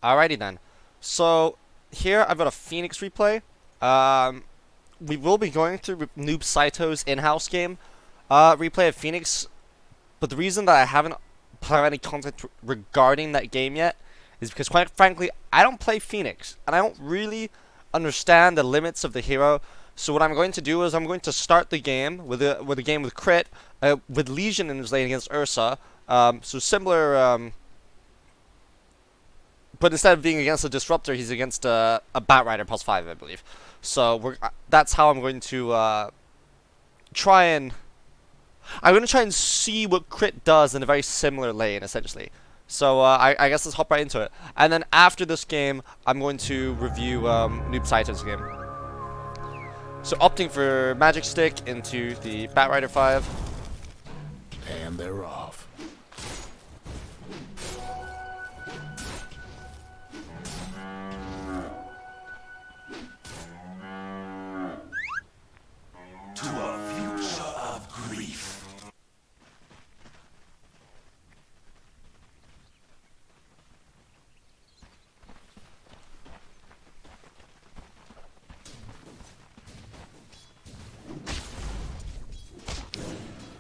Alrighty then. So here I've got a Phoenix replay. We will be going through Noob Saito's in-house game replay of Phoenix, but the reason that I haven't put out any content regarding that game yet is because, quite frankly, I don't play Phoenix, and I don't really understand the limits of the hero. So what I'm going to do is I'm going to start the game with a game with Crit, with Legion in his lane against Ursa. So similar. But instead of being against a Disruptor, he's against a Batrider +5, I believe. So that's how I'm going to try and... I'm going to try and see what Crit does in a very similar lane, essentially. So I guess let's hop right into it. And then after this game, I'm going to review Noob Saito's game. So opting for Magic Stick into the Batrider 5. And they're off. To a future of grief.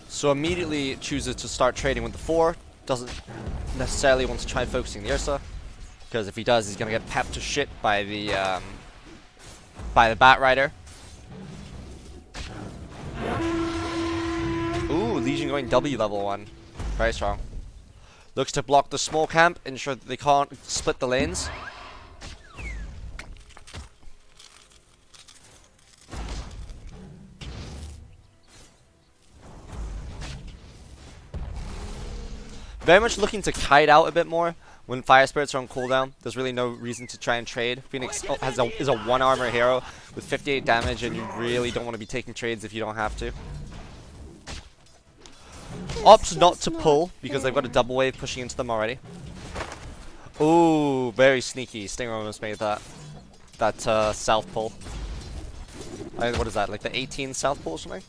So immediately chooses to start trading with the 4. Doesn't necessarily want to try focusing the Ursa, because if he does, he's gonna get pepped to shit by the Batrider. Ooh, Legion going W level 1. Very strong. Looks to block the small camp, ensure that they can't split the lanes. Very much looking to kite out a bit more when Fire Spirits are on cooldown. There's really no reason to try and trade. Phoenix is a 1 armor hero with 58 damage, and you really don't want to be taking trades if you don't have to. Opts not to pull because they've got a double wave pushing into them already. Ooh, very sneaky. Stinger almost made that south pull. What is that? Like the 18 south pull or something?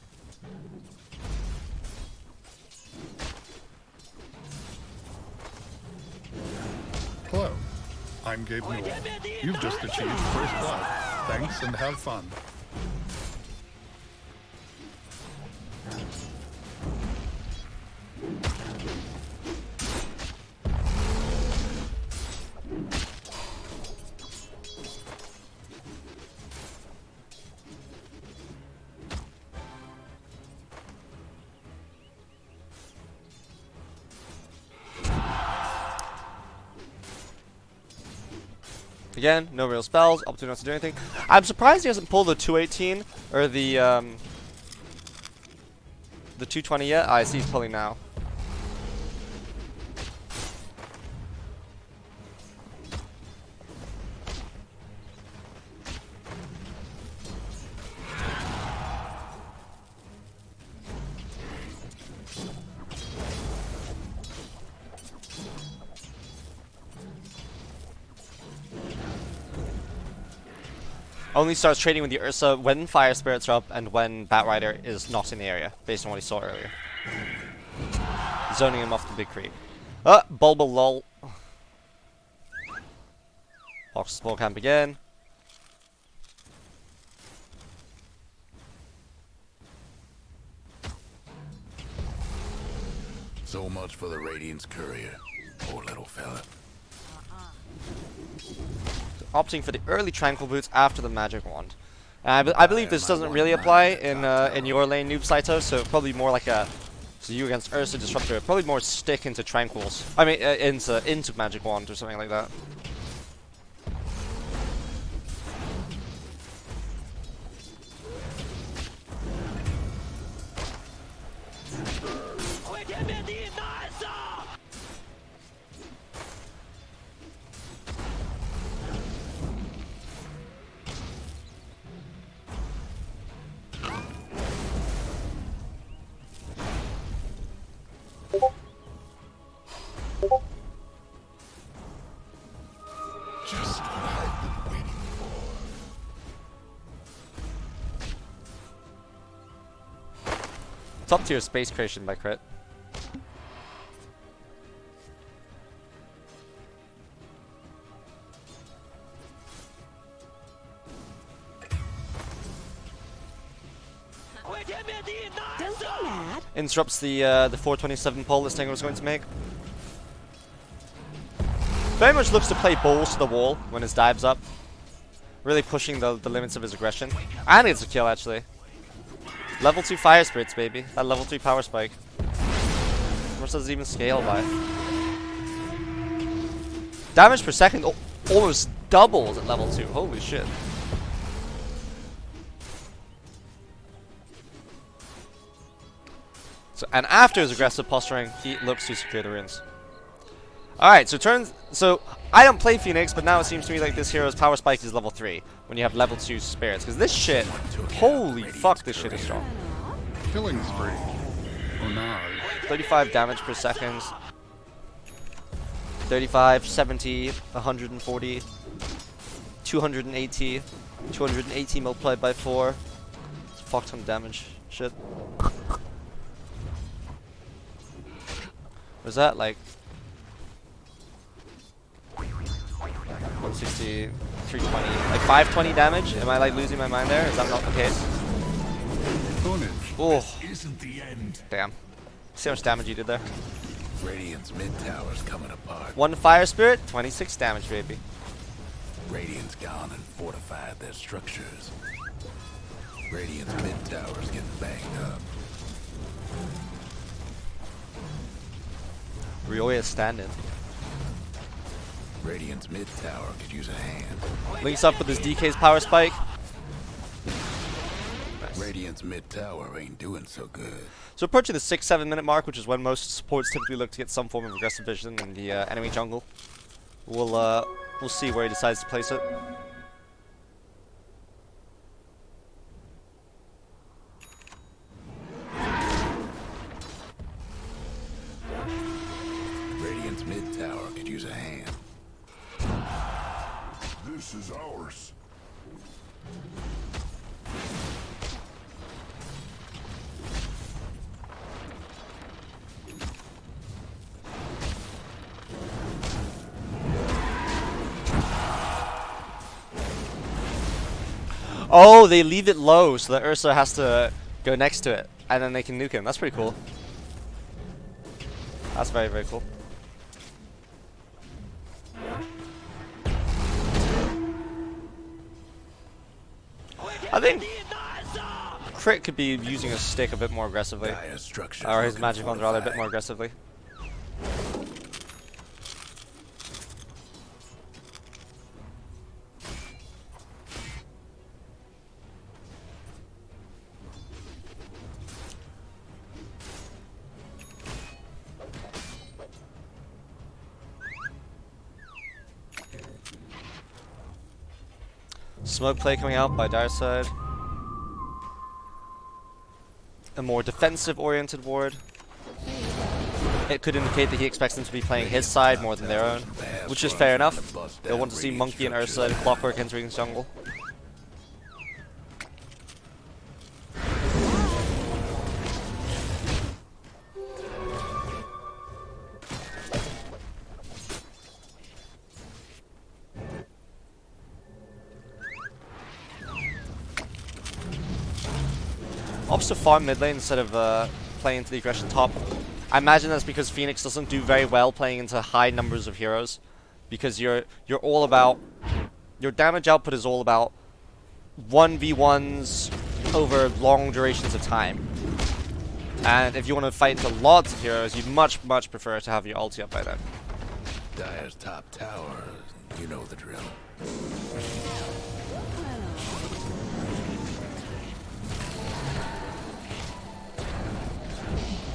Hello, I'm Gabe Newell. You've just achieved first blood. Thanks and have fun. Again, no real spells, opportunity not to do anything. I'm surprised he hasn't pulled the 218 or the 220 yet. I see he's pulling now. Only starts trading with the Ursa when Fire Spirits are up and when Batrider is not in the area, based on what he saw earlier. Zoning him off the big creep. Bulba lol. Walks small camp again. So much for the Radiant's courier. Poor little fella. Opting for the early Tranquil Boots after the Magic Wand. I believe this doesn't really apply in your lane, Noob Saito, so probably more like a... So you against Ursa Disruptor, probably more stick into Tranquils. I mean, into Magic Wand or something like that. Just what I've been waiting for. Top tier space creation by Crit. Interrupts the 427 pull this thing was going to make. Very much looks to play balls to the wall when his dive's up. Really pushing the limits of his aggression. And it's a kill, actually. Level 2 fire spirits, baby. That level 3 power spike. How much does it even scale by? Damage per second almost doubles at level 2. Holy shit. So, and after his aggressive posturing, he looks to secure the runes. Alright, so I don't play Phoenix, but now it seems to me like this hero's power spike is level 3 when you have level 2 spirits. Because this shit, holy fuck, this shit is strong. Killing spree. Oh no. 35 damage per second. 35, 70, 140, 280, 280 multiplied by 4. It's a fuck ton of damage. Shit. Was that like 160, 320, like 520 damage? Am I like losing my mind there? Is that not the case? Oh, Isn't the end. damn. See how much damage you did there? Radiant's mid tower's coming apart. 1 fire spirit, 26 damage, baby. Radiant's gone and fortified their structures. Radiant's mid tower's getting banged up. Ryoya standing. Radiant's mid tower could use a hand. Links up with his DK's power spike. Nice. Radiant's mid tower ain't doing so good. So approaching the 6-7 minute mark, which is when most supports typically look to get some form of aggressive vision in the enemy jungle. We'll see where he decides to place it. Radiant's mid tower could use a hand. This is ours. Oh, they leave it low so that Ursa has to go next to it, and then they can nuke him. That's pretty cool. That's very, very cool. I think Crit could be using his stick a bit more aggressively. Or his magic wand rather, a bit more aggressively. Smoke play coming out by Dire side. A more defensive-oriented ward. It could indicate that he expects them to be playing his side more than their own, which is fair enough. They'll want to see Monkey and Ursa and Clockwork entering his jungle. Opts to farm mid lane instead of playing into the aggression top. I imagine that's because Phoenix doesn't do very well playing into high numbers of heroes, because you're all about, your damage output is all about 1v1s over long durations of time. And if you want to fight into lots of heroes, you'd much prefer to have your ulti up by then. Dire's top tower, you know the drill.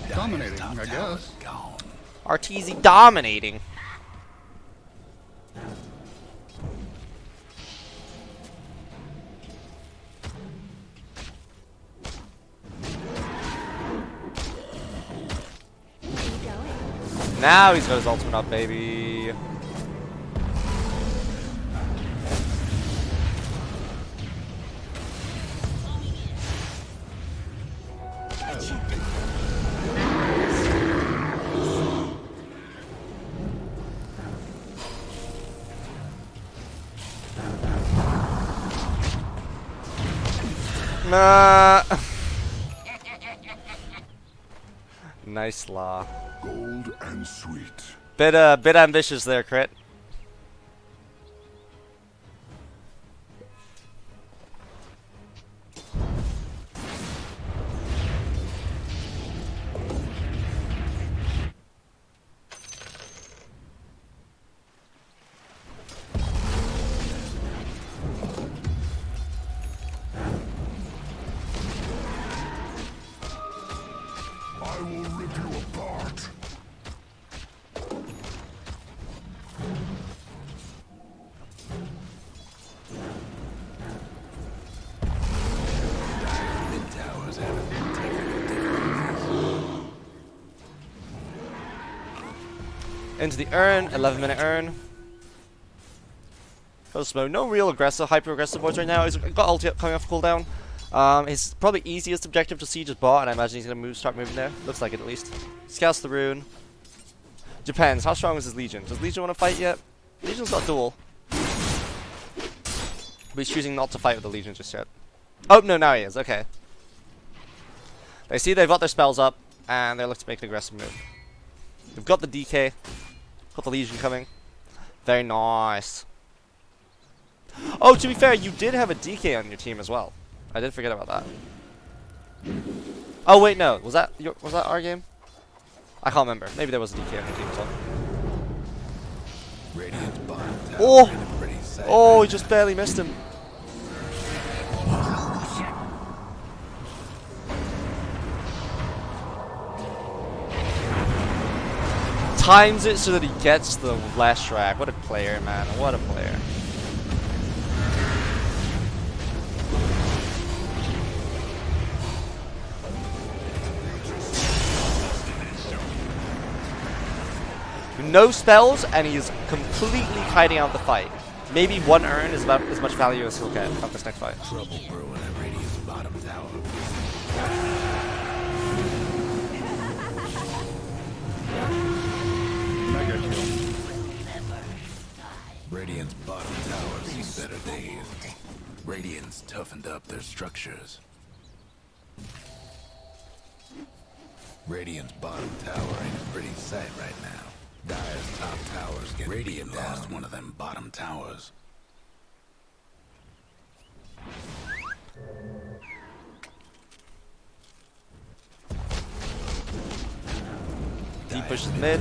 Dominating, I guess. Gone. Arteezy dominating. Now he's got his ultimate up, baby. Nah. Nice law. Gold and sweet. Bit ambitious there, Crit. I will rip you apart. Mid towers have technical difficulties. Into the urn, 11-minute urn. Ghost mode, no real aggressive, hyper-aggressive boards right now. He's got ulti up coming off cooldown. His probably easiest objective to siege is bot, and I imagine he's gonna start moving there. Looks like it at least. Scouts the rune. Depends, how strong is his Legion? Does Legion want to fight yet? Legion's got duel. But he's choosing not to fight with the Legion just yet. Oh, no, now he is, okay. They see they've got their spells up, and they're looking to make an aggressive move. They've got the DK. Got the Legion coming. Very nice. Oh, to be fair, you did have a DK on your team as well. I did forget about that. Oh wait, no. Was that our game? I can't remember. Maybe there was a DK on your team as well. Radiant's bottom tower Oh! in a pretty sad Oh, right he just barely missed him. Times it so that he gets the last track. What a player, man. What a player. No spells, and he's completely hiding out the fight. Maybe one urn is about as much value as he'll get out this next fight. trouble brewing at Radiant's bottom tower. Mega kill. Radiant's bottom tower seen better days. Radiant's toughened up their structures. Radiant's bottom tower ain't a pretty sight right now. Dire's top towers get Radiant lost one of them bottom towers. Deep pushes mid.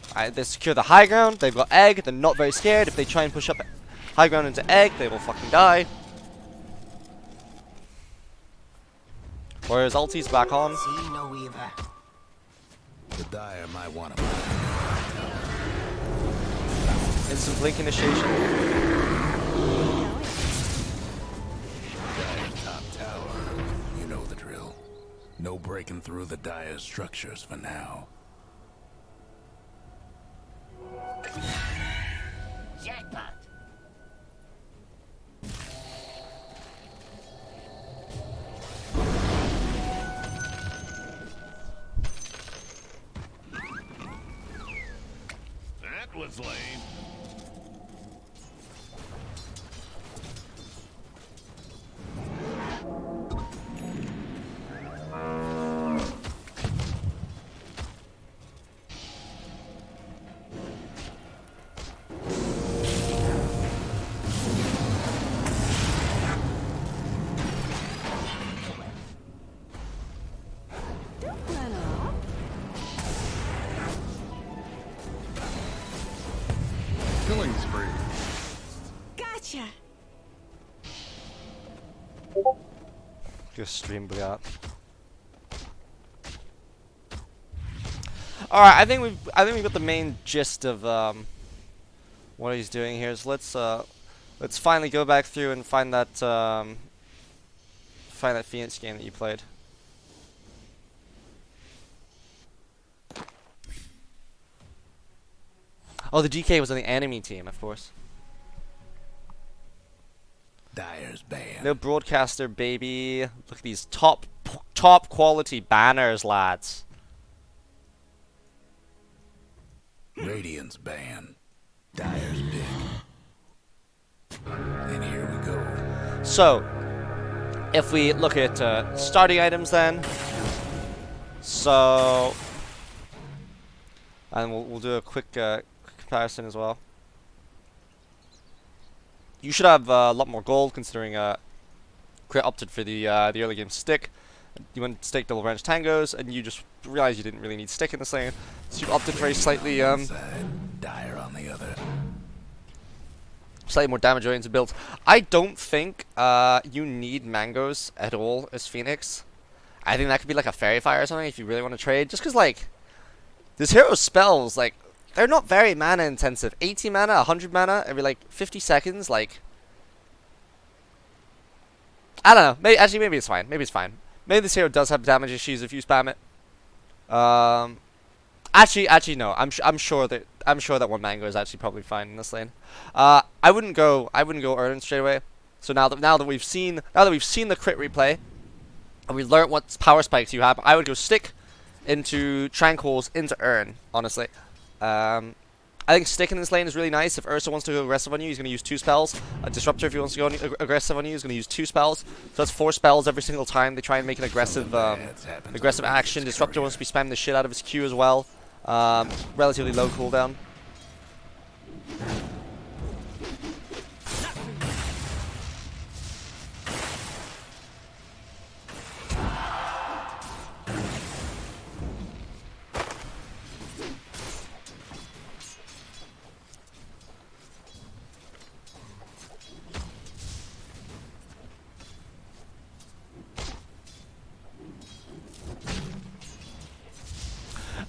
Alright, they secure the high ground. They've got egg. They're not very scared. If they try and push up high ground into egg, they will fucking die. Whereas ulti's back on. See no weaver. The Dire might want to Instant blink initiation. Dire's top tower. You know the drill. No breaking through the Dire's structures for now. Jackpot. That was lame. Killing spree. Gotcha. Just stream out. All right, I think we've got the main gist of what he's doing here. So let's finally go back through and find that Phoenix game that you played. Oh, the DK was on the enemy team, of course. Dire's banned. No broadcaster, baby. Look at these top quality banners, lads. Radiant's banned. Dire's big. And here we go. So, if we look at starting items then, so, and we'll do a quick comparison as well. You should have a lot more gold considering Crit opted for the early game stick. You went stick double branch tangos, and you just realized you didn't really need stick in this lane, so you opted for a slightly Side, dire on the other. slightly more damage oriented build. I don't think you need mangoes at all as Phoenix. I think that could be like a fairy fire or something if you really want to trade. Just because like this hero's spells, like they're not very mana intensive. 80 mana, 100 mana every like 50 seconds. Like I don't know. Maybe it's fine. Maybe it's fine. Maybe this hero does have damage issues if you spam it. Actually, no. I'm sure that one mango is actually probably fine in this lane. I wouldn't go Erden straight away. So now that we've seen the crit replay, and we learned what power spikes you have, I would go stick into Tranquils into Urn. Honestly, I think stick in this lane is really nice. If Ursa wants to go aggressive on you, he's going to use 2 spells. A Disruptor, if he wants to go aggressive on you, is going to use 2 spells. So that's 4 spells every single time they try and make an aggressive action. Disruptor wants to be spamming the shit out of his Q as well. Relatively low cooldown.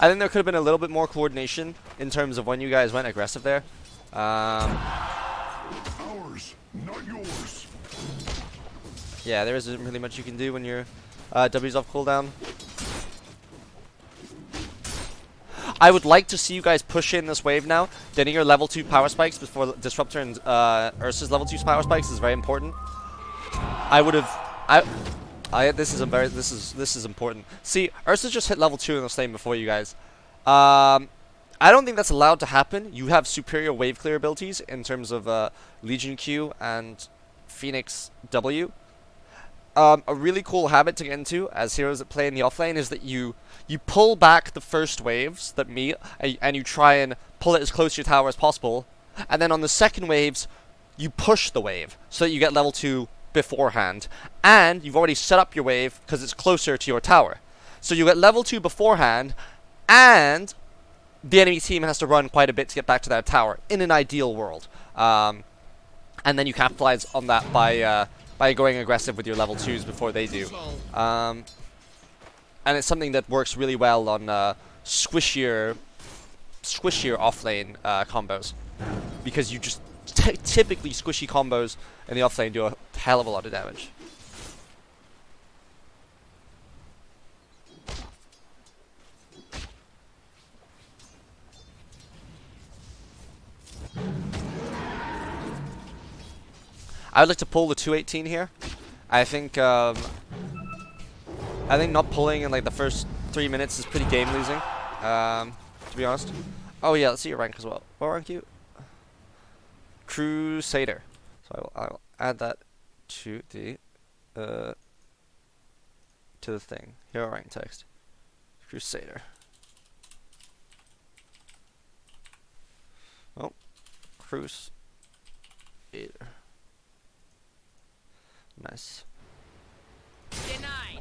I think there could have been a little bit more coordination in terms of when you guys went aggressive there. Ours, not yours. Yeah, there isn't really much you can do when your W's off cooldown. I would like to see you guys push in this wave now. Getting your level 2 power spikes before Disruptor and Ursa's level 2 power spikes is very important. This is important. See, Ursa just hit level 2 in this lane before you guys. I don't think that's allowed to happen. You have superior wave clear abilities in terms of Legion Q and Phoenix W. A really cool habit to get into as heroes that play in the offlane is that you pull back the first waves that meet, and you try and pull it as close to your tower as possible. And then on the second waves, you push the wave so that you get level 2 beforehand, and you've already set up your wave because it's closer to your tower, so you get level 2 beforehand, and the enemy team has to run quite a bit to get back to that tower in an ideal world, and then you capitalize on that by going aggressive with your level 2s before they do, and it's something that works really well on squishier offlane combos, because you just typically squishy combos in the offlane do a hell of a lot of damage. I would like to pull the 218 here. I think not pulling in like the first 3 minutes is pretty game losing. To be honest. Oh yeah, let's see your rank as well. What rank are you? Crusader. So I will add that to the thing. Hero rank text. Crusader. Oh, Crusader. Nice. Denied.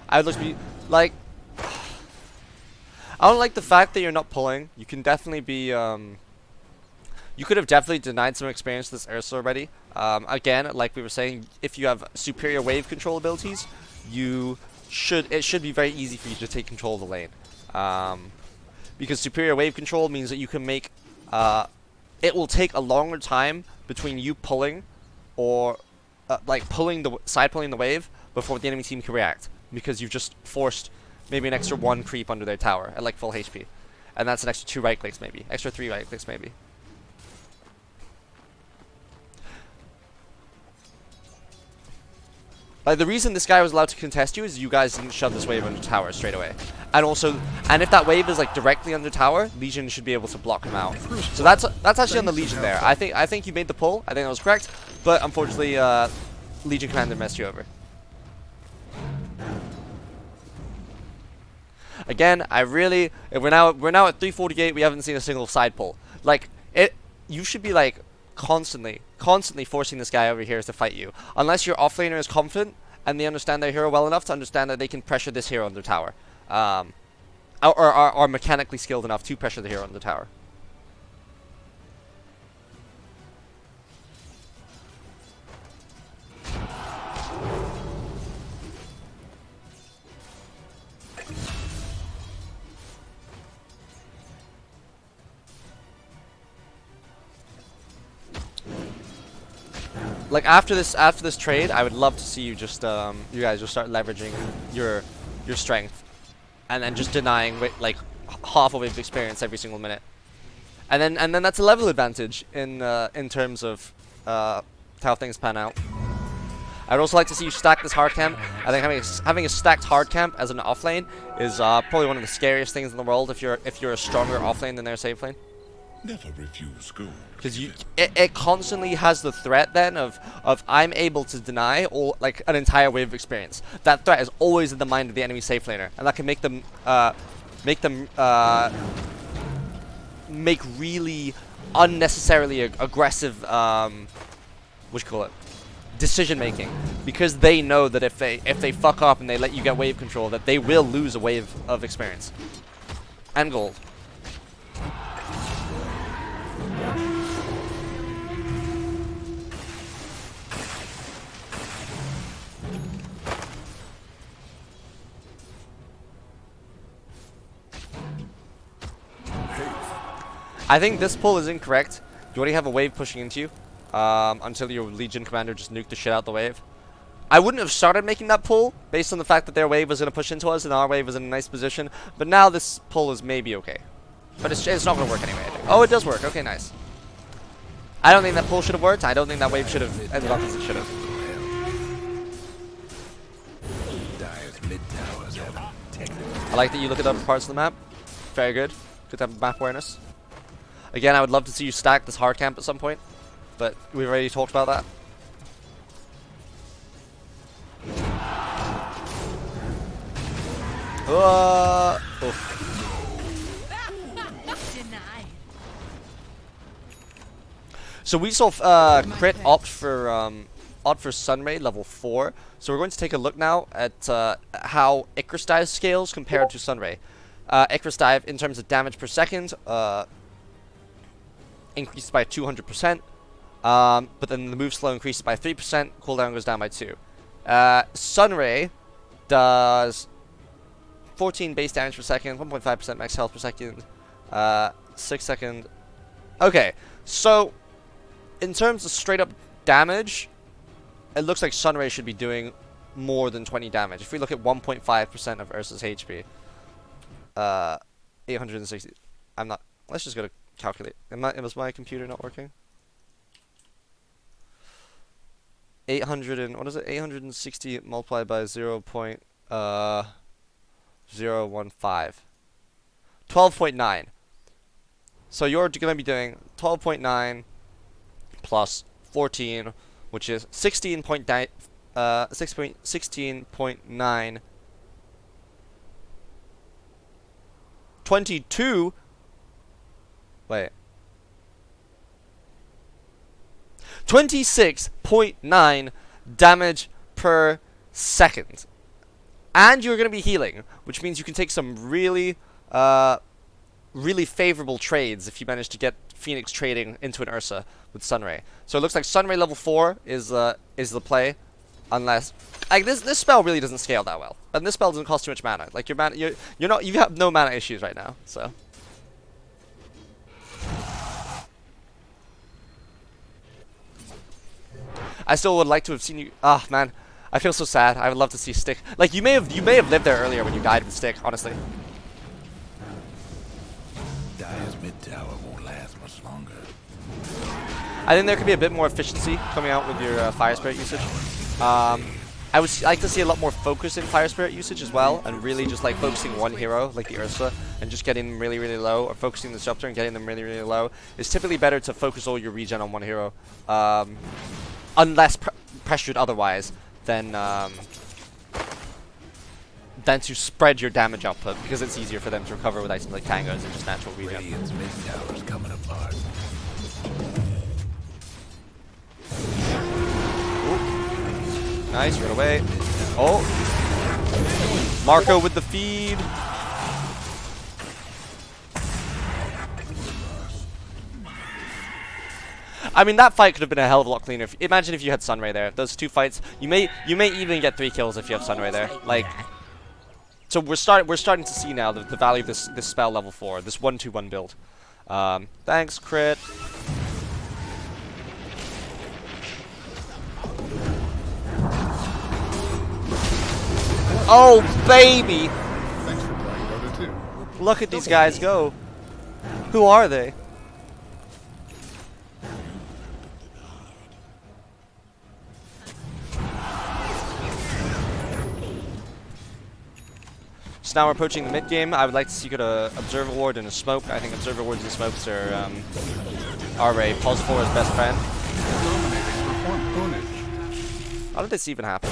I would like to be like, I don't like the fact that you're not pulling. You can definitely be you could have definitely denied some experience to this Ursa already. Again, like we were saying, if you have superior wave control abilities, it should be very easy for you to take control of the lane. Because superior wave control means that you can make it will take a longer time between you pulling or like pulling the wave before the enemy team can react, because you've just forced maybe an extra 1 creep under their tower at like full HP, and that's an extra 2 right clicks maybe, extra 3 right clicks maybe. Like, the reason this guy was allowed to contest you is you guys didn't shove this wave under tower straight away. And also, and if that wave is like directly under tower, Legion should be able to block him out. So that's actually on the Legion there. I think you made the pull. I think that was correct. But unfortunately, Legion Commander messed you over. Again, we're now at 348. We haven't seen a single side pull. Like, you should be like constantly forcing this guy over here to fight you. Unless your offlaner is confident and they understand their hero well enough to understand that they can pressure this hero on the tower. Or are mechanically skilled enough to pressure the hero on the tower. Like, after this trade, I would love to see you just you guys just start leveraging your strength, and then just denying like half a wave of experience every single minute, and then that's a level advantage in terms of how things pan out. I'd also like to see you stack this hard camp. I think having a stacked hard camp as an offlane is probably one of the scariest things in the world if you're a stronger offlane than their safe lane. Never refuse gold. Because it constantly has the threat then of I'm able to deny all like an entire wave of experience. That threat is always in the mind of the enemy safe laner, and that can make them make really unnecessarily aggressive decision making, because they know that if they fuck up and they let you get wave control, that they will lose a wave of experience and gold. I think this pull is incorrect. You already have a wave pushing into you until your Legion Commander just nuked the shit out the wave. I wouldn't have started making that pull based on the fact that their wave was going to push into us and our wave was in a nice position. But now this pull is maybe okay. But it's not going to work anyway, I think. Oh, it does work. Okay, nice. I don't think that pull should have worked. I don't think that wave should have ended up as it should have. I like that you look at other parts of the map. Very good. Good to have map awareness. Again, I would love to see you stack this hard camp at some point, but we've already talked about that. So we saw crit opt for Sunray level 4. So we're going to take a look now at how Icarus Dive scales compared to Sunray. Icarus Dive in terms of damage per second increases by 200%, but then the move slow increases by 3%, cooldown goes down by 2. Sunray does 14 base damage per second, 1.5% max health per second, 6 second. Okay, so in terms of straight up damage, it looks like Sunray should be doing more than 20 damage. If we look at 1.5% of Ursa's HP, 860. I'm not. Let's just go to calculate. Was my computer not working? 800 and what is it? 860 multiplied by 0.015. 12.9. So you're going to be doing 12.9 plus 14, which is 16.9. 16.9. 22. Wait. 26.9 damage per second. And you're going to be healing, which means you can take some really favorable trades if you manage to get Phoenix trading into an Ursa with Sunray. So it looks like Sunray level 4 is the play, unless like this spell really doesn't scale that well. And this spell doesn't cost too much mana. Like you have no mana issues right now, so. I still would like to have seen you. Ah, man, I feel so sad. I would love to see Stick. Like you may have lived there earlier when you died with Stick. Honestly. Dyer's mid tower won't last much longer. I think there could be a bit more efficiency coming out with your Fire Spirit usage. I would like to see a lot more focus in Fire Spirit usage as well, and really just like focusing one hero, like the Ursa, and just getting them really, really low, or focusing the Disruptor and getting them really, really low. It's typically better to focus all your regen on one hero, unless pressured otherwise, than to spread your damage output, because it's easier for them to recover with items like Tangos and just natural regen. Radiant's mid tower's coming apart. Nice, right away. Oh! Marco with the feed. I mean, that fight could have been a hell of a lot cleaner. Imagine if you had Sunray there. Those two fights, you may even get 3 kills if you have Sunray there. Like, so we're starting to see now the value of this spell level 4, this 1-2-1 build. Thanks, crit. Oh, baby! Thanks for playing Dota 2. Look at these guys go. Who are they? So now we're approaching the mid game. I would like to see a Observer Ward and a Smoke. I think Observer Wards and Smokes are a Pulse 4's best friend. How did this even happen?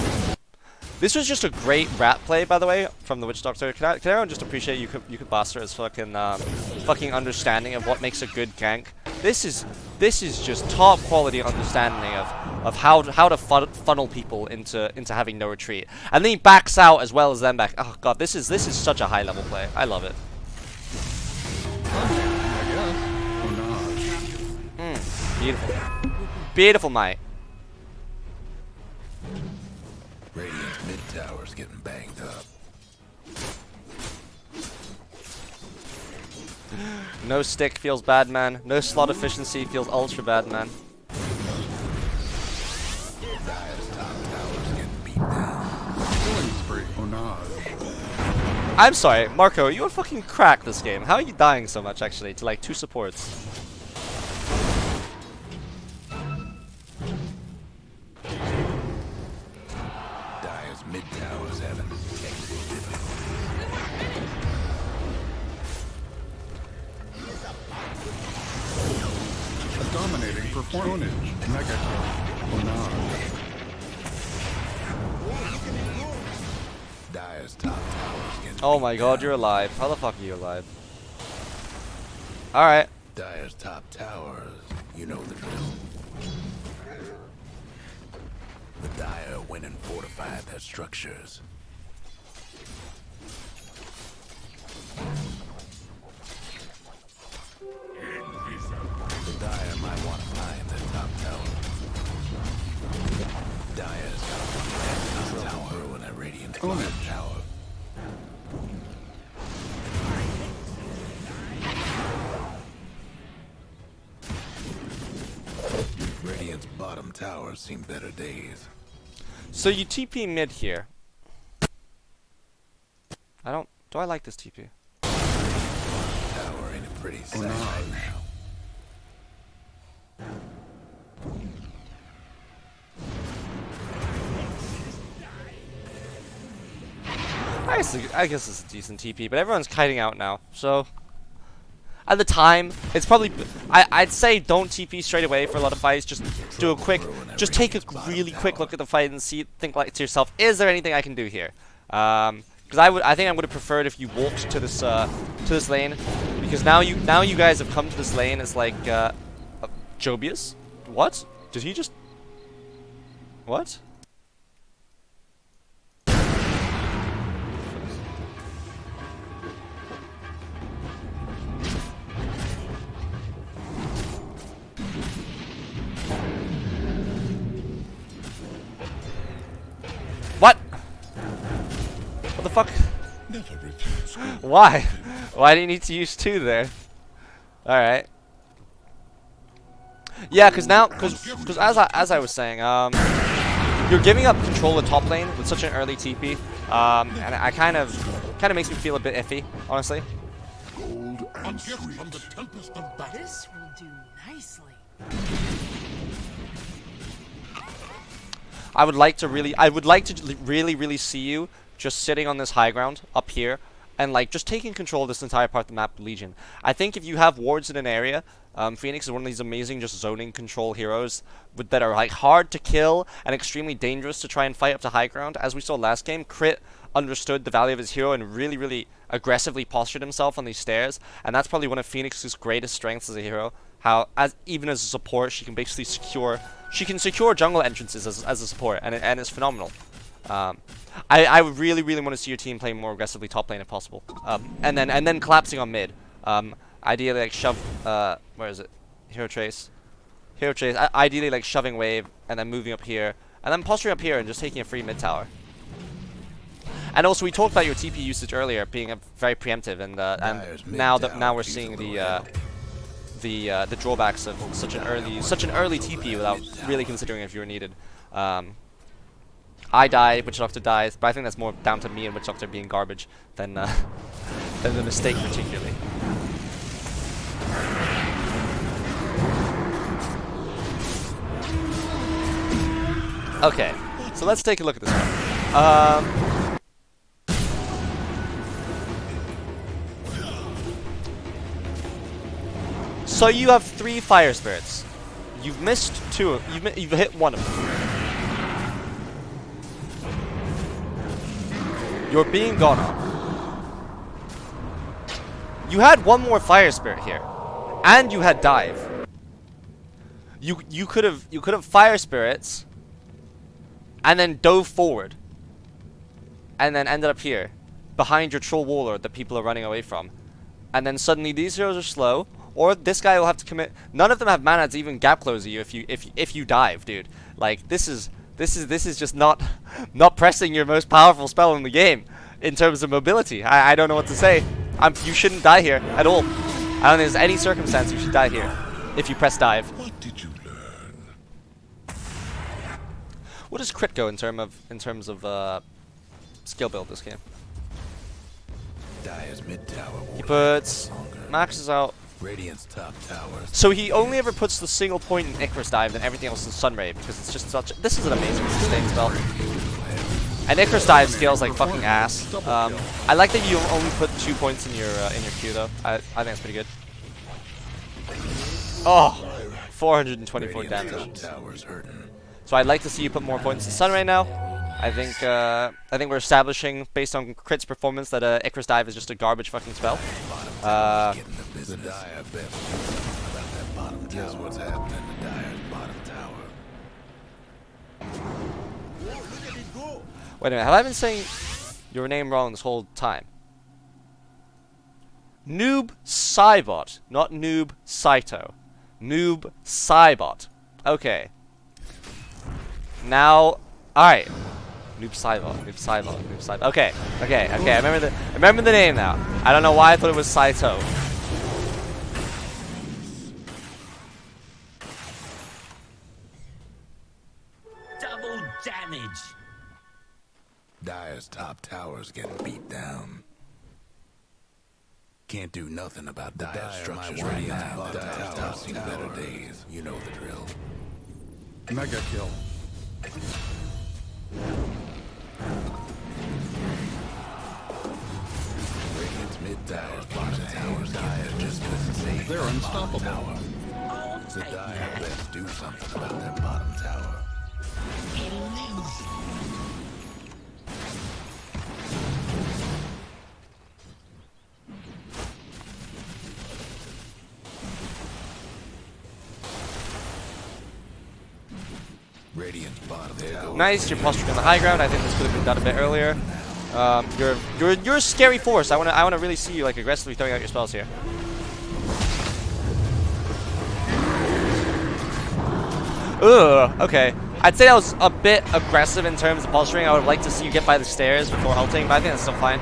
This was just a great rat play, by the way, from the Witch Doctor. Can everyone just appreciate you could Buster as fucking understanding of what makes a good gank? This is just top quality understanding of how to funnel people into having no retreat, and then he backs out as well as them back. Oh god, this is such a high level play. I love it. Beautiful, beautiful night. Radiant's mid tower's getting banged up. No stick feels bad, man. No slot efficiency feels ultra bad, man. Dire's top tower's getting beat down. Killing spree. Onage. I'm sorry, Marco, you a fucking crack this game. How are you dying so much, actually, to like 2 supports? Dire's mid tower's having technical difficulties. A dominating performance. Mega kill. Onage. Dire's top tower's getting Oh beat my god, down. you're alive. How the fuck are you alive? Alright. Dire's top towers, you know the drill. The Dire went and fortified their structures. The Dire might want to find their top tower. Dire's got a top tower and a Radiant bottom tower. Radiant's bottom tower seen better days. So you TP mid here. Do I like this TP? Tower ain't a pretty sight right now. I guess it's a decent TP, but everyone's kiting out now, so... At the time, it's probably... I'd say don't TP straight away for a lot of fights, just do a quick... Just take a really quick look at the fight and think like to yourself, is there anything I can do here? Because I think I would have preferred if you walked to this lane, because now you guys have come to this lane as like Jobius. What? Did he just? What? What? What the fuck? Never refuse gold. Why? Why do you need to use 2 there? Alright. Yeah, because as I was saying, you're giving up control of top lane with such an early TP, and I kind of makes me feel a bit iffy, honestly. Gold and sweet. From the tempest of battle. This will do nicely. I would like to really see you just sitting on this high ground up here and like just taking control of this entire part of the map with Legion. I think if you have wards in an area, Phoenix is one of these amazing just zoning control heroes that are like hard to kill and extremely dangerous to try and fight up to high ground. As we saw last game, Crit understood the value of his hero and really aggressively postured himself on these stairs, and that's probably one of Phoenix's greatest strengths as a hero. How even as a support, she can basically secure jungle entrances as a support, and it's phenomenal. I would really want to see your team playing more aggressively top lane if possible, and then collapsing on mid. Ideally like shove where is it? Hero Trace. Ideally like shoving wave and then moving up here and then posturing up here and just taking a free mid tower. And also we talked about your TP usage earlier being very preemptive, and now we're seeing the drawbacks of such an early TP without really considering if you were needed. I die, Witch Doctor dies, but I think that's more down to me and Witch Doctor being garbage than the mistake particularly. Okay, so let's take a look at this one. So you have 3 fire spirits. You've missed 2. You've hit 1 of them. You're being gone on. You had 1 more fire spirit here, and you had dive. You could have fire spirits, and then dove forward, and then ended up here, behind your troll warlord that people are running away from, and then suddenly these heroes are slow, or this guy will have to commit. None of them have mana to even gap close you if you dive, dude. Like this is just not pressing your most powerful spell in the game in terms of mobility. I don't know what to say. You shouldn't die here at all. I don't think there's any circumstance you should die here if you press dive. What did you learn? What does Crit go in terms of skill build this game? Dire's mid tower. He puts maxes out. Radiant's top towers. So he only ever puts the single point in Icarus Dive and everything else in Sunray because it's just such. This is an amazing sustain spell. And Icarus Dive scales like fucking ass. I like that you only put 2 points in your Q though. I think that's pretty good. Oh, 424 damage. So I'd like to see you put more points in Sunray now. I think we're establishing based on Crit's performance that Icarus Dive is just a garbage fucking spell. The Dire best about that bottom tower. Guess what's happening to Dire's bottom tower? Wait a minute, have I been saying your name wrong this whole time? Noob Cybot, not Noob Saito. Noob Cybot. Okay. Now, alright. Noob Cybot. Okay. I remember the name now. I don't know why I thought it was Saito. Double damage. Dire's top tower's getting beat down. Can't do nothing about Dire's structures right now. Dire's seen better days. You know the drill. Mega kill. Radiant's mid tower's bottom tower's Dire just couldn't save. They're unstoppable. The Dire best do something about their bottom tower. Radiant's bottom tower. Nice, you're posturing on the high ground. I think this could have been done a bit earlier. You're a scary force. I wanna really see you like aggressively throwing out your spells here. Ugh, okay. I'd say that was a bit aggressive in terms of posturing. I would have liked to see you get by the stairs before ulting, but I think that's still fine.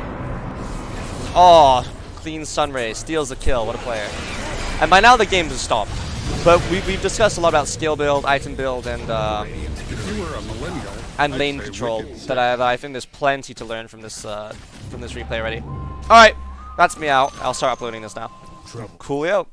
Oh, clean Sunray, steals the kill. What a player. And by now the game has stopped. But we've discussed a lot about skill build, item build, and If you were a millennial, I'd lane say control. Wicked That I think there's plenty to learn from this replay already. All right, that's me out. I'll start uploading this now. Coolio.